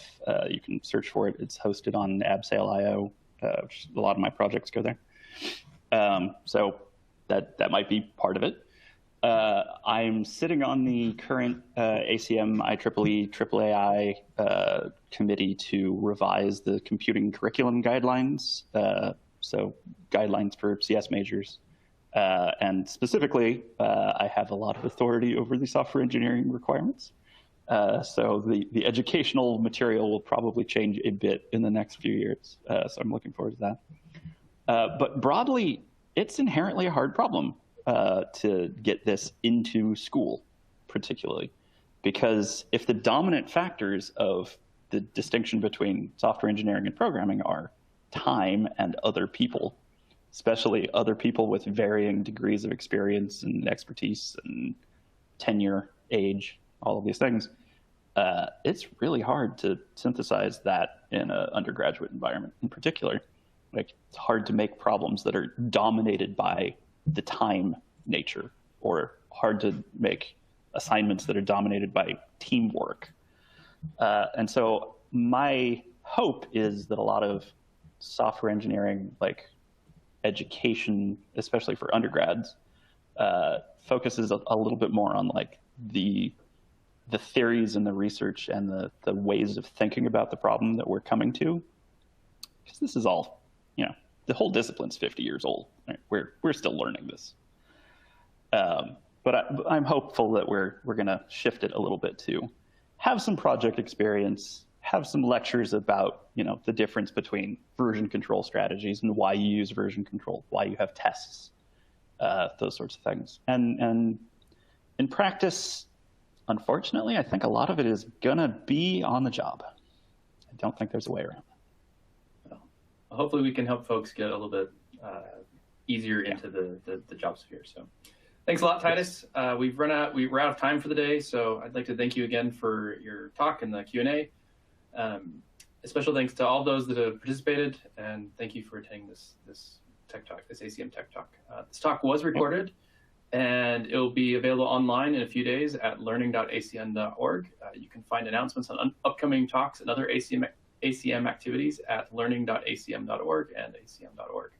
You can search for it. It's hosted on abseil.io. A lot of my projects go there. So that might be part of it. I'm sitting on the current ACM IEEE AAAI committee to revise the computing curriculum guidelines. So guidelines for CS majors. And specifically, I have a lot of authority over the software engineering requirements. So the educational material will probably change a bit in the next few years. So I'm looking forward to that. But broadly, it's inherently a hard problem to get this into school, particularly. Because if the dominant factors of the distinction between software engineering and programming are time and other people, especially other people with varying degrees of experience and expertise and tenure, age, all of these things, it's really hard to synthesize that in an undergraduate environment in particular. Like, it's hard to make problems that are dominated by the time nature, or hard to make assignments that are dominated by teamwork. And so my hope is that a lot of software engineering, like education, especially for undergrads, focuses a little bit more on like the theories and the research and the ways of thinking about the problem that we're coming to. Because this is all, the whole discipline's 50 years old. Right? We're still learning this. But I'm hopeful that we're going to shift it a little bit to have some project experience, have some lectures about, the difference between version control strategies and why you use version control, why you have tests, those sorts of things. And in practice, unfortunately, I think a lot of it is going to be on the job. I don't think there's a way around it.
Well, hopefully we can help folks get a little bit easier into the job sphere. So thanks a lot, Titus. We're out of time for the day, so I'd like to thank you again for your talk and the Q&A. A special thanks to all those that have participated, and thank you for attending this Tech Talk, this ACM Tech Talk. This talk was recorded, and it will be available online in a few days at learning.acm.org. You can find announcements on upcoming talks and other ACM activities at learning.acm.org and acm.org.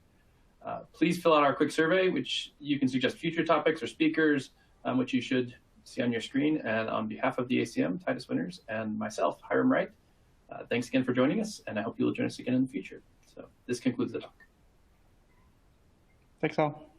Please fill out our quick survey, which you can suggest future topics or speakers, which you should see on your screen. And on behalf of the ACM, Titus Winters, and myself, Hiram Wright, thanks again for joining us, and I hope you'll join us again in the future. So this concludes the talk.
Thanks all.